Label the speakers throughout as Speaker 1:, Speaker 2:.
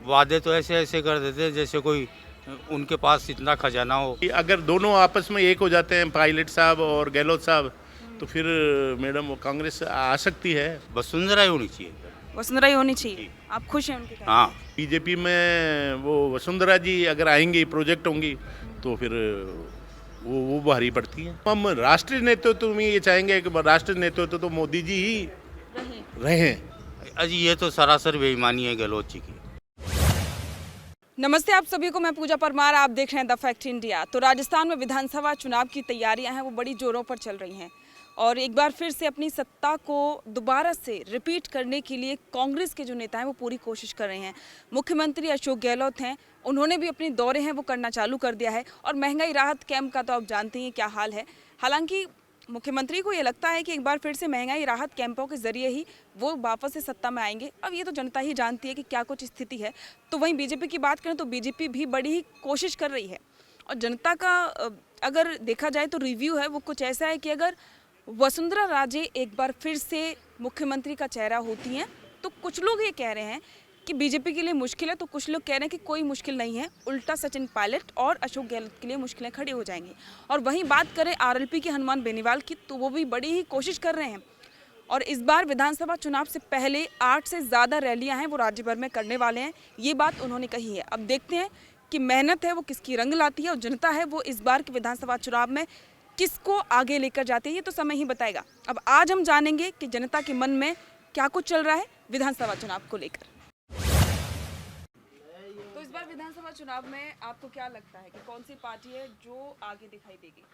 Speaker 1: वादे तो ऐसे ऐसे कर देते हैं जैसे कोई उनके पास इतना खजाना हो।
Speaker 2: अगर दोनों आपस में एक हो जाते हैं, पायलट साहब और गहलोत साहब, तो फिर मैडम वो कांग्रेस आ सकती है।
Speaker 1: वसुंधरा ही होनी चाहिए।
Speaker 3: वसुंधरा ही होनी चाहिए।
Speaker 1: जी।
Speaker 3: आप खुश हैं उनके कहने
Speaker 1: हाँ।
Speaker 2: बीजेपी में वो वसुंधरा जी अगर आएंगी, प्रोजेक्ट होंगी, तो फिर वो भारी पड़ती है। हम राष्ट्रीय नेतृत्व में ये चाहेंगे कि राष्ट्रीय नेतृत्व तो मोदी जी ही रहे।
Speaker 1: अजी ये तो सरासर बेईमानी है गहलोत जी की।
Speaker 3: नमस्ते आप सभी को, मैं पूजा परमार, आप देख रहे हैं द फैक्ट इंडिया। तो राजस्थान में विधानसभा चुनाव की तैयारियां हैं वो बड़ी जोरों पर चल रही हैं और एक बार फिर से अपनी सत्ता को दोबारा से रिपीट करने के लिए कांग्रेस के जो नेता हैं वो पूरी कोशिश कर रहे हैं। मुख्यमंत्री अशोक गहलोत हैं, उन्होंने भी अपने दौरे हैं वो करना चालू कर दिया है और महंगाई राहत कैंप का तो आप जानते हैं क्या हाल है। हालांकि मुख्यमंत्री को ये लगता है कि एक बार फिर से महंगाई राहत कैंपों के जरिए ही वो वापस से सत्ता में आएंगे। अब ये तो जनता ही जानती है कि क्या कुछ स्थिति है। तो वहीं बीजेपी की बात करें तो बीजेपी भी बड़ी ही कोशिश कर रही है और जनता का अगर देखा जाए तो रिव्यू है वो कुछ ऐसा है कि अगर वसुंधरा राजे एक बार फिर से मुख्यमंत्री का चेहरा होती हैं तो कुछ लोग ये कह रहे हैं कि बीजेपी के लिए मुश्किल है, तो कुछ लोग कह रहे हैं कि कोई मुश्किल नहीं है, उल्टा सचिन पायलट और अशोक गहलोत के लिए मुश्किलें खड़ी हो जाएंगी। और वहीं बात करें आरएलपी के हनुमान बेनीवाल की, तो वो भी बड़ी ही कोशिश कर रहे हैं और इस बार विधानसभा चुनाव से पहले 8 से ज़्यादा रैलियां हैं वो राज्य भर में करने वाले हैं। ये बात उन्होंने कही है। अब देखते हैं कि मेहनत है वो किसकी रंग लाती है और जनता है वो इस बार के विधानसभा चुनाव में किसको आगे लेकर जाती है, ये तो समय ही बताएगा। अब आज हम जानेंगे कि जनता के मन में क्या कुछ चल रहा है विधानसभा चुनाव को लेकर। तो इस बार विधानसभा चुनाव में आपको क्या लगता है कि कौन सी पार्टी है जो आगे दिखाई देगी?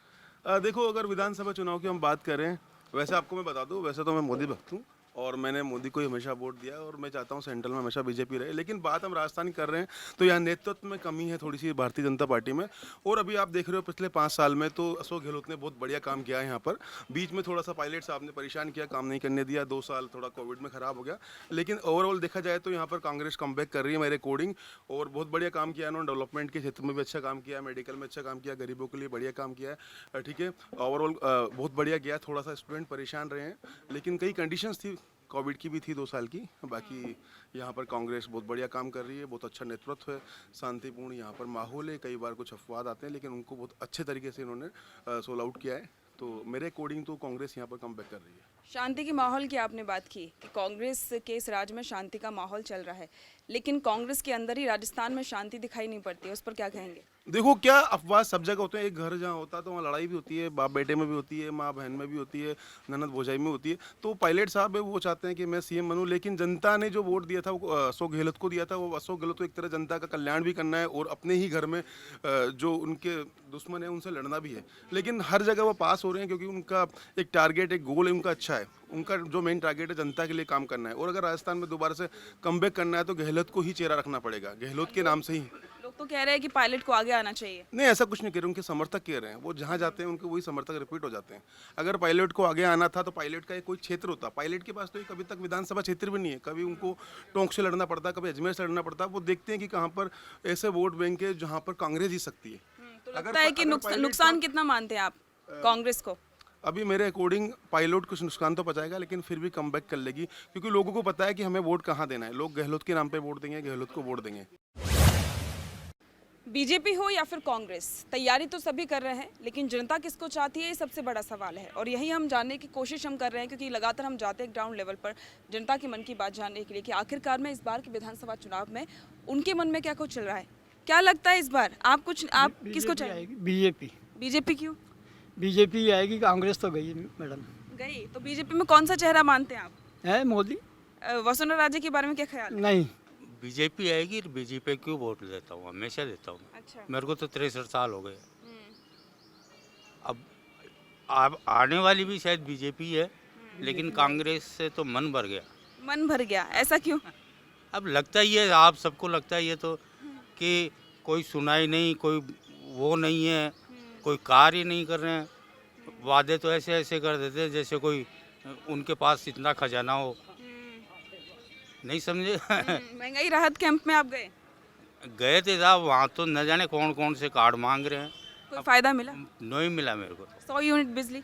Speaker 4: देखो, अगर विधानसभा चुनाव की हम बात करें, वैसे आपको मैं बता दूं, वैसे तो मैं मोदी भक्त हूँ और मैंने मोदी को ही हमेशा वोट दिया और मैं चाहता हूँ सेंट्रल में हमेशा बीजेपी रहे। लेकिन बात हम राजस्थान की कर रहे हैं तो यहाँ नेतृत्व में कमी है थोड़ी सी भारतीय जनता पार्टी में। और अभी आप देख रहे हो पिछले 5 साल में तो अशोक गहलोत ने बहुत बढ़िया काम किया है यहाँ पर। बीच में थोड़ा सा पायलट साहब ने परेशान किया, काम नहीं करने दिया, 2 साल थोड़ा कोविड में खराब हो गया। लेकिन ओवरऑल देखा जाए तो यहाँ पर कांग्रेस कमबैक कर रही है मेरे अकॉर्डिंग और बहुत बढ़िया काम किया इन्होंने। डेवलपमेंट के क्षेत्र में भी अच्छा काम किया, मेडिकल में अच्छा काम किया, गरीबों के लिए बढ़िया काम किया है। ठीक है, ओवरऑल बहुत बढ़िया गया। थोड़ा सा स्टूडेंट परेशान रहे हैं लेकिन कई कंडीशंस थी, कोविड की भी थी 2 साल की। बाकी यहाँ पर कांग्रेस बहुत बढ़िया काम कर रही है, बहुत अच्छा नेतृत्व है, शांतिपूर्ण यहाँ पर माहौल है। कई बार कुछ अफवाद आते हैं लेकिन उनको बहुत अच्छे तरीके से इन्होंने सोल आउट किया है। तो मेरे अकॉर्डिंग तो कांग्रेस यहाँ पर कम बैक कर रही है।
Speaker 3: शांति के माहौल की आपने बात की कि कांग्रेस के इस राज्य में शांति का माहौल चल रहा है, लेकिन कांग्रेस के अंदर ही राजस्थान में शांति दिखाई नहीं पड़ती है, उस पर क्या कहेंगे?
Speaker 4: देखो, क्या अफवाह सब जगह होते हैं। एक घर जहाँ होता है तो वहाँ लड़ाई भी होती है, बाप बेटे में भी होती है, माँ बहन में भी होती है, ननद भौजाई में होती है। तो पायलट साहब है वो चाहते हैं कि मैं सीएम बनूं, लेकिन जनता ने जो वोट दिया था वो अशोक गहलोत को दिया था। वो अशोक गहलोत को एक तरह जनता का कल्याण भी करना है और अपने ही घर में जो उनके दुश्मन है उनसे लड़ना भी है। लेकिन हर जगह वो पास हो रहे हैं क्योंकि उनका एक टारगेट, एक गोल है उनका अच्छा है। उनका जो मेन टारगेट है जनता के लिए काम करना है और अगर राजस्थान में दोबारा से कमबैक करना है तो गहलोत को ही चेहरा रखना पड़ेगा, गहलोत के नाम से ही।
Speaker 3: लोग तो कह रहे हैं कि पायलट को आगे आना चाहिए।
Speaker 4: नहीं, ऐसा कुछ नहीं कह रहे, उनके समर्थक कह रहे हैं। वो जहाँ जाते हैं उनके वही समर्थक रिपीट हो जाते हैं। अगर पायलट को आगे आना था तो पायलट का एक कोई क्षेत्र होता। पायलट के पास तो एक अभी तक विधानसभा क्षेत्र भी नहीं है। कभी उनको टोंक से लड़ना पड़ता, कभी अजमेर से लड़ना पड़ता। वो देखते हैं कि कहाँ पर ऐसे वोट बैंक है जहाँ पर कांग्रेस जीत सकती है।
Speaker 3: तो लगता है कि नुकसान कितना मानते हैं आप कांग्रेस को?
Speaker 4: अभी मेरे अकॉर्डिंग पायलट कुछ नुकसान तो पहुंचाएगा लेकिन फिर भी कमबैक कर लेगी क्योंकि लोगों को पता है कि हमें वोट कहाँ देना है। लोग गहलोत के नाम पे वोट देंगे, गहलोत को वोट देंगे।
Speaker 3: बीजेपी हो या फिर कांग्रेस, तैयारी तो सभी कर रहे हैं, लेकिन जनता किसको चाहती है ये सबसे बड़ा सवाल है और यही हम जानने की कोशिश हम कर रहे हैं क्योंकि लगातार हम जाते हैं ग्राउंड लेवल पर जनता के मन की बात जानने के लिए कि आखिरकार में इस बार के विधानसभा चुनाव में उनके मन में क्या कुछ चल रहा है। क्या लगता है इस बार आप किसको चाहेंगे?
Speaker 5: बीजेपी।
Speaker 3: बीजेपी क्यों?
Speaker 5: बीजेपी आएगी, कांग्रेस तो गई मैडम।
Speaker 3: गई तो बीजेपी में कौन सा चेहरा मानते हैं आप?
Speaker 5: है मोदी?
Speaker 3: वसुंधरा राजे के बारे में क्या ख्याल है?
Speaker 5: नहीं।
Speaker 1: बीजेपी आएगी, बीजेपी क्यों वोट देता हूँ, हमेशा देता हूँ।
Speaker 3: अच्छा।
Speaker 1: मेरे को तो 63 साल हो गए। अब आने वाली भी शायद बीजेपी है लेकिन कांग्रेस से तो मन भर गया।
Speaker 3: मन भर गया, ऐसा क्यों?
Speaker 1: अब लगता ही है, आप सबको लगता ही है तो कि कोई सुनाई नहीं, कोई वो नहीं है, कोई कार्य नहीं कर रहे हैं। वादे तो ऐसे ऐसे कर देते हैं जैसे कोई उनके पास इतना खजाना हो। नहीं समझे?
Speaker 3: महंगाई राहत कैंप में आप गए?
Speaker 1: गए थे साहब, वहाँ तो न जाने कौन कौन से कार्ड मांग रहे हैं।
Speaker 3: कोई फायदा मिला?
Speaker 1: नहीं मिला मेरे को।
Speaker 3: 100 यूनिट बिजली?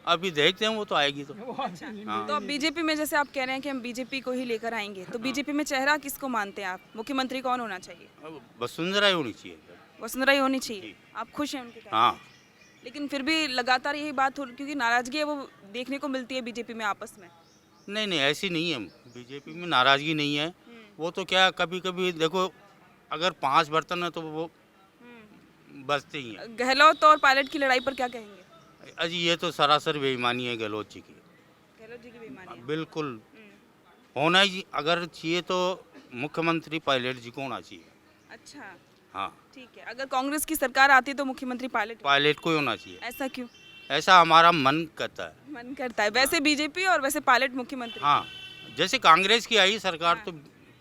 Speaker 1: अभी देखते हैं, वो तो आएगी तो। हाँ।
Speaker 3: तो अब बीजेपी में जैसे आप कह रहे हैं कि हम बीजेपी को ही लेकर आएंगे, तो बीजेपी में चेहरा किसको मानते हैं आप? मुख्यमंत्री कौन होना चाहिए?
Speaker 1: अब वसुंधरा ही होनी चाहिए।
Speaker 3: वसुंधरा ही होनी चाहिए। आप खुश हैं उनके कार्यकाल
Speaker 1: हाँ।
Speaker 3: से? लेकिन फिर भी लगातार यही बात हो, क्योंकि नाराजगी है वो देखने को मिलती है बीजेपी में आपस में।
Speaker 1: नहीं नहीं, ऐसी नहीं है, बीजेपी में नाराजगी नहीं है। वो तो क्या, कभी कभी देखो, अगर 5 बर्तन है तो वो बचते ही हैं।
Speaker 3: गहलोत और पायलट की लड़ाई पर क्या कहेंगे?
Speaker 1: अजी ये तो सरासर बेईमानी है गहलोत जी की।
Speaker 3: गहलोत जी की बेईमानी है।
Speaker 1: बिल्कुल होना ही, अगर चाहिए तो मुख्यमंत्री पायलट जी को होना चाहिए।
Speaker 3: अच्छा,
Speaker 1: हाँ,
Speaker 3: ठीक है। अगर कांग्रेस की सरकार आती तो मुख्यमंत्री पायलट,
Speaker 1: पायलट को ही होना चाहिए।
Speaker 3: ऐसा क्यों
Speaker 1: ऐसा हमारा मन करता है।
Speaker 3: मन करता है? वैसे बीजेपी और वैसे पायलट मुख्यमंत्री।
Speaker 1: हाँ, जैसे कांग्रेस की आई सरकार तो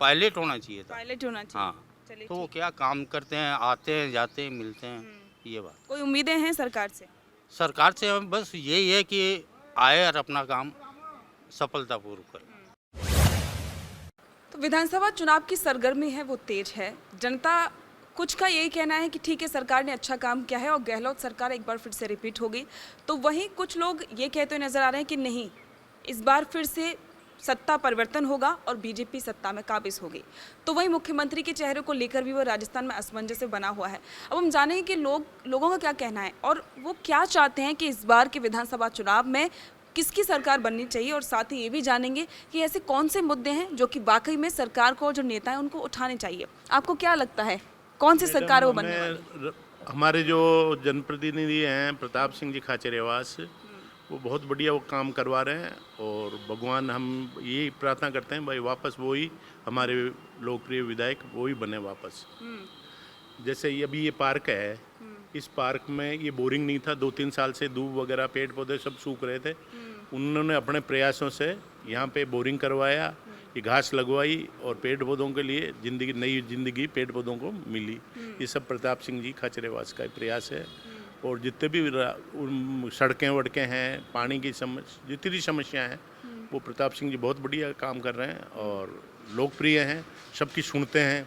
Speaker 1: पायलट होना चाहिए था।
Speaker 3: पायलट होना चाहिए।
Speaker 1: हाँ,
Speaker 3: चलिए,
Speaker 1: तो वो क्या काम करते हैं, आते हैं जाते हैं मिलते हैं, ये बात।
Speaker 3: कोई उम्मीदें हैं सरकार से?
Speaker 1: सरकार से हम बस यही है कि आए और अपना काम सफलतापूर्वक करें।
Speaker 3: तो विधानसभा चुनाव की सरगर्मी है वो तेज है। जनता कुछ का यही कहना है कि ठीक है, सरकार ने अच्छा काम किया है और गहलोत सरकार एक बार फिर से रिपीट होगी। तो वहीं कुछ लोग ये कहते हुए नजर आ रहे हैं कि नहीं, इस बार फिर से सत्ता परिवर्तन होगा और बीजेपी सत्ता में काबिज होगी। तो वहीं मुख्यमंत्री के चेहरे को लेकर भी वो राजस्थान में असमंजस बना हुआ है। अब हम जानेंगे कि लोगों का क्या कहना है और वो क्या चाहते हैं कि इस बार के विधानसभा चुनाव में किसकी सरकार बननी चाहिए, और साथ ही ये भी जानेंगे कि ऐसे कौन से मुद्दे हैं जो कि वाकई में सरकार को, जो नेता हैं उनको उठाने चाहिए। आपको क्या लगता है कौन सी सरकार वो बनने वाली?
Speaker 2: हमारे जो जनप्रतिनिधि हैं प्रताप सिंह जी खाचरियावास, वो बहुत बढ़िया वो काम करवा रहे हैं और भगवान हम यही प्रार्थना करते हैं भाई वापस वो ही हमारे लोकप्रिय विधायक वो ही बने वापस। जैसे ये अभी ये पार्क है, इस पार्क में ये बोरिंग नहीं था, 2-3 साल से दूब वगैरह पेड़ पौधे सब सूख रहे थे। उन्होंने अपने प्रयासों से यहाँ पे बोरिंग करवाया, ये घास लगवाई और पेड़ पौधों के लिए जिंदगी, नई जिंदगी पेड़ पौधों को मिली। ये सब प्रताप सिंह जी खाचरियावास का प्रयास है। और जितने भी सड़कें वड़कें हैं, पानी की समस्या, जितनी भी समस्याएं हैं, वो प्रताप सिंह जी बहुत बढ़िया काम कर रहे हैं और लोकप्रिय हैं, सबकी सुनते हैं,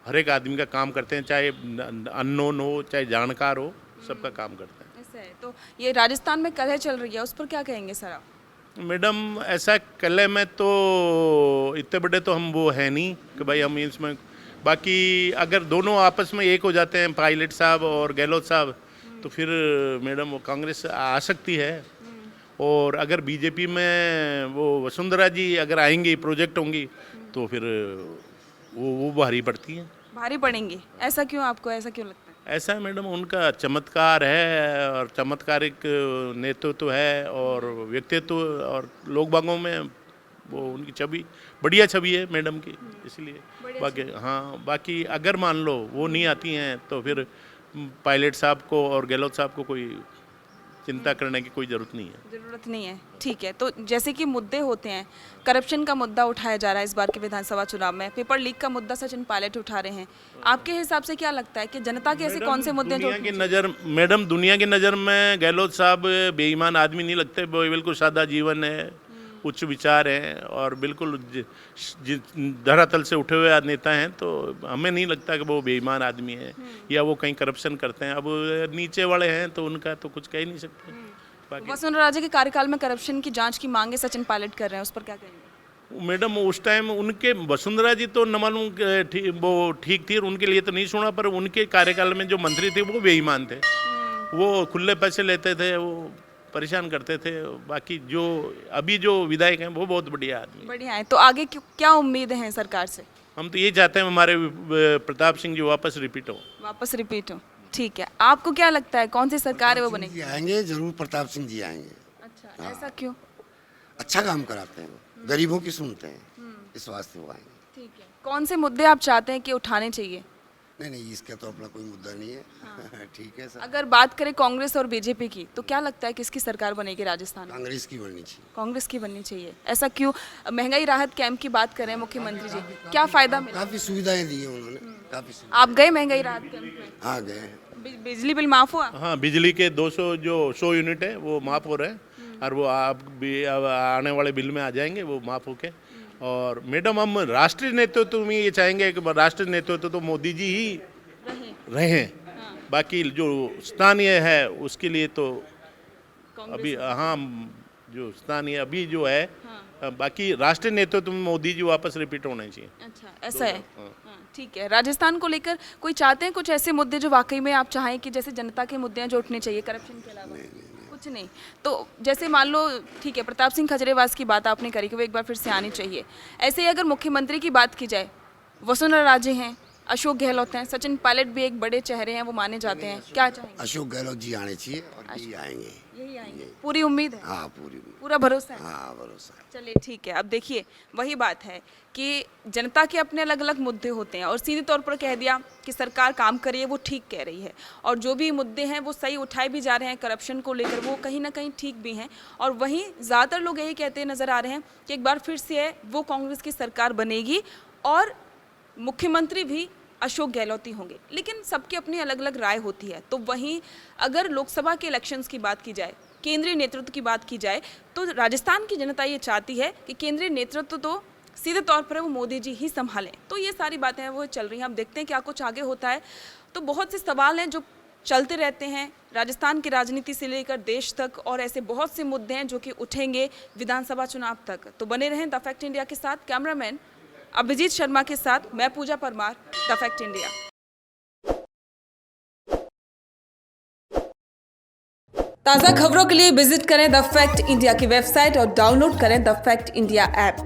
Speaker 2: हर एक आदमी का काम करते हैं, चाहे अननोन हो चाहे जानकार हो, सबका काम करते हैं।
Speaker 3: ऐसा है। तो ये राजस्थान में कलह चल रही है, उस पर क्या कहेंगे सर आप?
Speaker 2: मैडम ऐसा कलह में तो इतने बड़े तो हम वो है नहीं कि भाई हम इसमें, बाकी अगर दोनों आपस में एक हो जाते हैं पायलट साहब और गहलोत साहब, तो फिर मैडम वो कांग्रेस आ सकती है। और अगर बीजेपी में वो वसुंधरा जी अगर आएंगी, प्रोजेक्ट होंगी, तो फिर वो भारी पड़ती हैं।
Speaker 3: भारी पड़ेंगी? ऐसा क्यों, आपको ऐसा क्यों लगता है?
Speaker 2: ऐसा है मैडम, उनका चमत्कार है और चमत्कारिक नेतृत्व है और व्यक्तित्व और लोग बागों में वो उनकी छवि, बढ़िया छवि है मैडम की, इसलिए। बाकी हाँ, बाकी अगर मान लो वो नहीं आती हैं तो फिर पायलट साहब को और गहलोत साहब को कोई चिंता करने की कोई ज़रूरत नहीं है।
Speaker 3: ज़रूरत नहीं है, ठीक है। तो जैसे कि मुद्दे होते हैं, करप्शन का मुद्दा उठाया जा रहा है इस बार के विधानसभा चुनाव में, पेपर लीक का मुद्दा सचिन पायलट उठा रहे हैं। आपके हिसाब से क्या लगता है कि जनता के ऐसे कौन से मुद्दे जो
Speaker 2: मैडम दुनिया की नज़र में गहलोत साहब बेईमान आदमी नहीं लगते, वो बिल्कुल सादा जीवन है, उच्च विचार हैं और बिल्कुल धरातल से उठे हुए नेता हैं, तो हमें नहीं लगता कि वो बेईमान आदमी हैं या वो कहीं करप्शन करते हैं। अब नीचे वाले हैं तो उनका तो कुछ कह ही नहीं सकते। बाकी
Speaker 3: वसुंधरा राजे के कार्यकाल में करप्शन की जांच की मांगे सचिन पायलट कर रहे हैं, उस पर क्या कहेंगे?
Speaker 2: मैडम उस टाइम उनके वसुंधरा जी तो न मालूम वो ठीक थी, उनके लिए तो नहीं सुना, पर उनके कार्यकाल में जो मंत्री थे वो बेईमान थे, वो खुले पैसे लेते थे, वो परेशान करते थे। बाकी जो अभी जो विधायक हैं वो बहुत बढ़िया आदमी,
Speaker 3: बढ़िया है। तो आगे क्या उम्मीदें हैं सरकार से?
Speaker 2: हम तो ये चाहते हैं हमारे प्रताप सिंह जी वापस रिपीट हो।
Speaker 3: वापस रिपीट हो, ठीक है। आपको क्या लगता है कौन सी सरकार है वो बनेगी?
Speaker 6: आएंगे जरूर, प्रताप सिंह जी आएंगे।
Speaker 3: अच्छा, ऐसा क्यों?
Speaker 6: अच्छा काम कराते हैं वो, गरीबों की सुनते हैं, इस वास्ते वो आएंगे।
Speaker 3: ठीक है। कौन से मुद्दे आप चाहते हैं कि उठाने चाहिए?
Speaker 6: नहीं, इसका तो अपना कोई मुद्दा नहीं है। ठीक है सर।
Speaker 3: अगर बात करें कांग्रेस और बीजेपी की, तो क्या लगता है किसकी सरकार बनेगी राजस्थान में?
Speaker 6: कांग्रेस की बननी चाहिए।
Speaker 3: कांग्रेस की बननी चाहिए, ऐसा क्यों? महंगाई राहत कैंप की बात करें मुख्यमंत्री जी, क्या फायदा मिला?
Speaker 6: काफी सुविधाएं दी है उन्होंने, काफी
Speaker 3: आप गए महंगाई राहत कैंप में?
Speaker 6: हाँ गए।
Speaker 3: बिजली बिल माफ हुआ?
Speaker 2: हाँ, बिजली के 100 यूनिट है वो माफ़ हो रहे हैं और वो आप भी अब आने वाले बिल में आ जाएंगे वो माफ़ होके। और मैडम हम राष्ट्रीय नेतृत्व में ये चाहेंगे कि राष्ट्रीय नेतृत्व तो मोदी जी ही रहे। बाकी जो स्थानीय है उसके लिए तो अभी हाँ जो स्थानीय अभी जो है बाकी राष्ट्रीय नेतृत्व में मोदी जी वापस रिपीट होने चाहिए।
Speaker 3: अच्छा, ऐसा है। हाँ, ठीक है। राजस्थान को लेकर कोई चाहते हैं कुछ ऐसे मुद्दे जो वाकई में आप चाहें कि जैसे जनता के मुद्दे हैं जो उठने चाहिए, करप्शन के अलावा? कुछ नहीं। तो जैसे मान लो, ठीक है, प्रताप सिंह खजरेवास की बात आपने करी कि वो एक बार फिर से आनी चाहिए। ऐसे ही अगर मुख्यमंत्री की बात की जाए, वसुंधरा राजे हैं, अशोक गहलोत हैं, सचिन पायलट भी एक बड़े चेहरे हैं, वो माने जाते हैं, क्या चाहेंगे?
Speaker 6: अशोक गहलोत जी आने चाहिए और यही आएंगे।
Speaker 3: यही आएंगे, पूरी उम्मीद है?
Speaker 6: हाँ
Speaker 3: पूरा भरोसा है?
Speaker 6: हाँ भरोसा है।
Speaker 3: चलिए ठीक है। अब देखिए, वही बात है कि जनता के अपने अलग अलग मुद्दे होते हैं और सीधे तौर पर कह दिया कि सरकार काम कर रही है, वो ठीक कह रही है, और जो भी मुद्दे हैं वो सही उठाए भी जा रहे हैं, करप्शन को लेकर वो कहीं ना कहीं ठीक भी हैं। और वहीं ज़्यादातर लोग यही कहते नज़र आ रहे हैं कि एक बार फिर से वो कांग्रेस की सरकार बनेगी और मुख्यमंत्री भी अशोक गहलोत ही होंगे। लेकिन सबकी अपनी अलग अलग राय होती है। तो वहीं अगर लोकसभा के इलेक्शंस की बात की जाए, केंद्रीय नेतृत्व की बात की जाए, तो राजस्थान की जनता ये चाहती है कि केंद्रीय नेतृत्व तो सीधे तौर पर वो मोदी जी ही संभालें। तो ये सारी बातें हैं वो चल रही हैं। हम देखते हैं क्या कुछ आगे होता है। तो बहुत से सवाल हैं जो चलते रहते हैं राजस्थान की राजनीति से लेकर देश तक, और ऐसे बहुत से मुद्दे हैं जो कि उठेंगे विधानसभा चुनाव तक। तो बने रहें द फैक्ट इंडिया के साथ। कैमरामैन अभिजीत शर्मा के साथ मैं पूजा परमार, द फैक्ट इंडिया। ताज़ा खबरों के लिए विजिट करें द फैक्ट इंडिया की वेबसाइट और डाउनलोड करें द फैक्ट इंडिया ऐप।